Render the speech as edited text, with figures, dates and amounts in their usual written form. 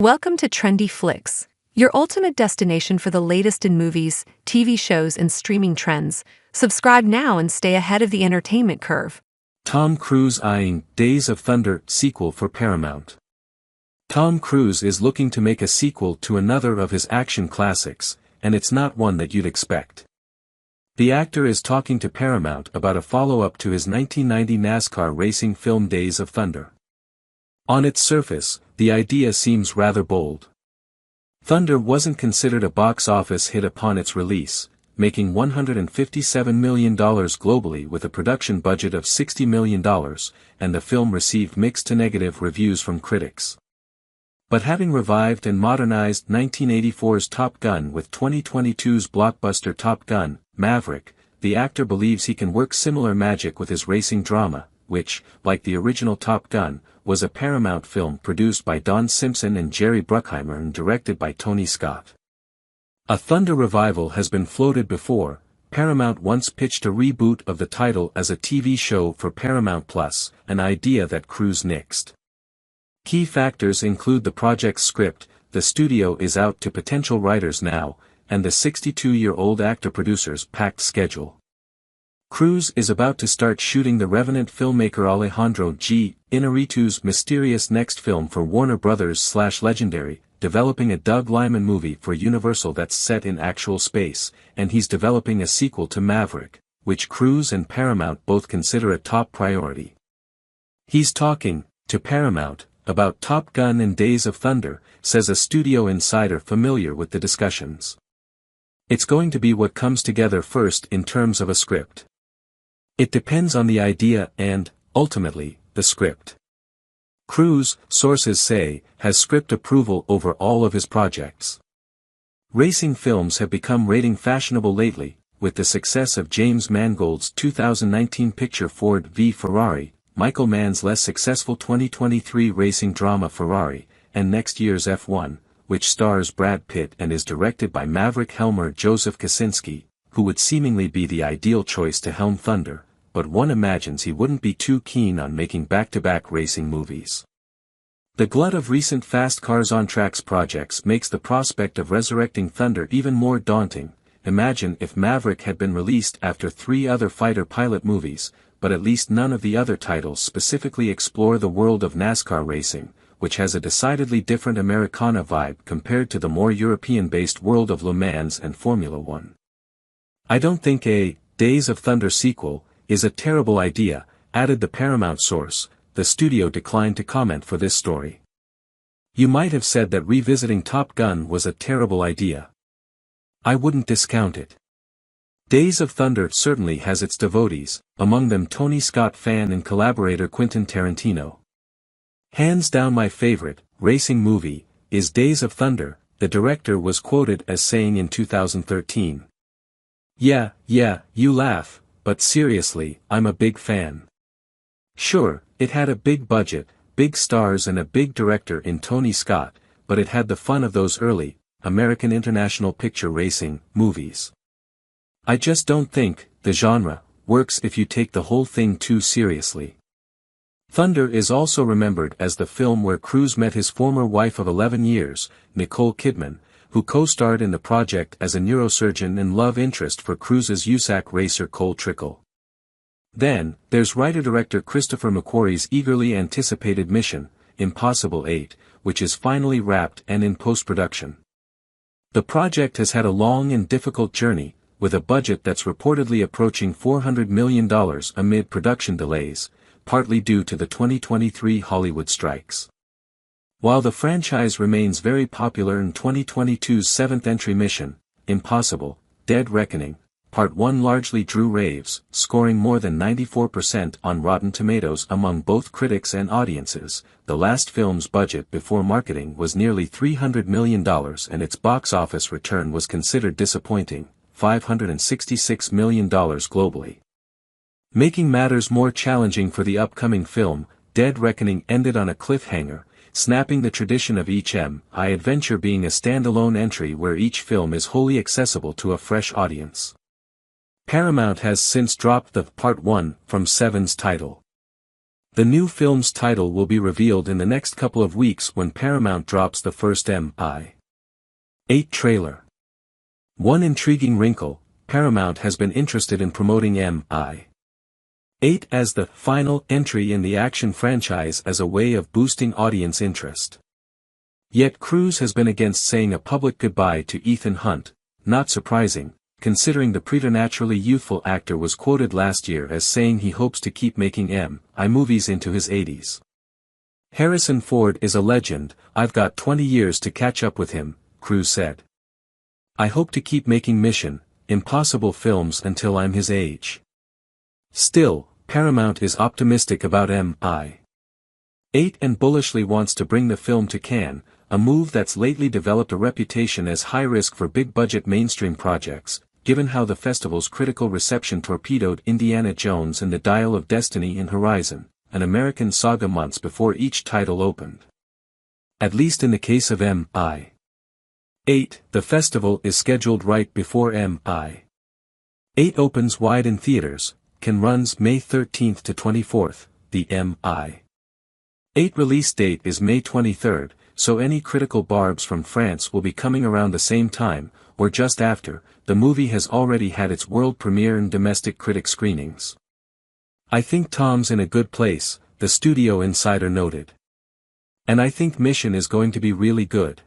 Welcome to Trendy Flix, your ultimate destination for the latest in movies, TV shows, and streaming trends. Subscribe now and stay ahead of the entertainment curve. Tom Cruise eyeing Days of Thunder sequel for Paramount. Tom Cruise is looking to make a sequel to another of his action classics, and it's not one that you'd expect. The actor is talking to Paramount about a follow-up to his 1990 NASCAR racing film Days of Thunder. On its surface, the idea seems rather bold. Thunder wasn't considered a box office hit upon its release, making $157 million globally with a production budget of $60 million, and the film received mixed to negative reviews from critics. But having revived and modernized 1984's Top Gun with 2022's blockbuster Top Gun, Maverick, the actor believes he can work similar magic with his racing drama, which, like the original Top Gun, was a Paramount film produced by Don Simpson and Jerry Bruckheimer and directed by Tony Scott. A Thunder revival has been floated before. Paramount once pitched a reboot of the title as a TV show for Paramount Plus, an idea that Cruise nixed. Key factors include the project's script, the studio is out to potential writers now, and the 62-year-old actor-producer's packed schedule. Cruise is about to start shooting the Revenant filmmaker Alejandro G. Inarritu's mysterious next film for Warner Brothers/Legendary, developing a Doug Liman movie for Universal that's set in actual space, and he's developing a sequel to Maverick, which Cruise and Paramount both consider a top priority. He's talking to Paramount about Top Gun and Days of Thunder, says a studio insider familiar with the discussions. It's going to be what comes together first in terms of a script. It depends on the idea and, ultimately, the script. Cruise, sources say, has script approval over all of his projects. Racing films have become rating fashionable lately, with the success of James Mangold's 2019 picture Ford v Ferrari, Michael Mann's less successful 2023 racing drama Ferrari, and next year's F1, which stars Brad Pitt and is directed by Maverick helmer Joseph Kosinski, who would seemingly be the ideal choice to helm Thunder, but one imagines he wouldn't be too keen on making back-to-back racing movies. The glut of recent Fast Cars on Tracks projects makes the prospect of resurrecting Thunder even more daunting. Imagine if Maverick had been released after 3 other fighter pilot movies, but at least none of the other titles specifically explore the world of NASCAR racing, which has a decidedly different Americana vibe compared to the more European-based world of Le Mans and Formula One. I don't think a Days of Thunder sequel is a terrible idea, added the Paramount source. The studio declined to comment for this story. You might have said that revisiting Top Gun was a terrible idea. I wouldn't discount it. Days of Thunder certainly has its devotees, among them Tony Scott fan and collaborator Quentin Tarantino. Hands down my favorite racing movie is Days of Thunder, the director was quoted as saying in 2013. Yeah, you laugh, but seriously, I'm a big fan. Sure, it had a big budget, big stars and a big director in Tony Scott, but it had the fun of those early, American international picture racing movies. I just don't think the genre works if you take the whole thing too seriously. Thunder is also remembered as the film where Cruise met his former wife of 11 years, Nicole Kidman, who co-starred in the project as a neurosurgeon and love interest for Cruise's USAC racer Cole Trickle. Then, there's writer-director Christopher McQuarrie's eagerly anticipated Mission: Impossible 8, which is finally wrapped and in post-production. The project has had a long and difficult journey, with a budget that's reportedly approaching $400 million amid production delays, partly due to the 2023 Hollywood strikes. While the franchise remains very popular in 2022's 7th entry Mission: Impossible, Dead Reckoning, Part 1 largely drew raves, scoring more than 94% on Rotten Tomatoes among both critics and audiences. The last film's budget before marketing was nearly $300 million and its box office return was considered disappointing, $566 million globally. Making matters more challenging for the upcoming film, Dead Reckoning ended on a cliffhanger, snapping the tradition of each M.I. adventure being a standalone entry where each film is wholly accessible to a fresh audience. Paramount has since dropped the Part 1 from 7's title. The new film's title will be revealed in the next couple of weeks when Paramount drops the first Mi-8 trailer. One intriguing wrinkle: Paramount has been interested in promoting Mi-8 as the final entry in the action franchise as a way of boosting audience interest. Yet Cruise has been against saying a public goodbye to Ethan Hunt, not surprising, considering the preternaturally youthful actor was quoted last year as saying he hopes to keep making Mi movies into his 80s. "Harrison Ford is a legend, I've got 20 years to catch up with him," Cruise said. "I hope to keep making Mission Impossible films until I'm his age." Still, Paramount is optimistic about Mi-8 and bullishly wants to bring the film to Cannes, a move that's lately developed a reputation as high risk for big-budget mainstream projects, given how the festival's critical reception torpedoed Indiana Jones and the Dial of Destiny in Horizon, an American saga months before each title opened. At least in the case of Mi-8, the festival is scheduled right before Mi-8 opens wide in theaters. Cannes runs May 13th to 24th, the Mi-8 release date is May 23rd, so any critical barbs from France will be coming around the same time, or just after. The movie has already had its world premiere and domestic critic screenings. "I think Tom's in a good place," the studio insider noted. "And I think Mission is going to be really good."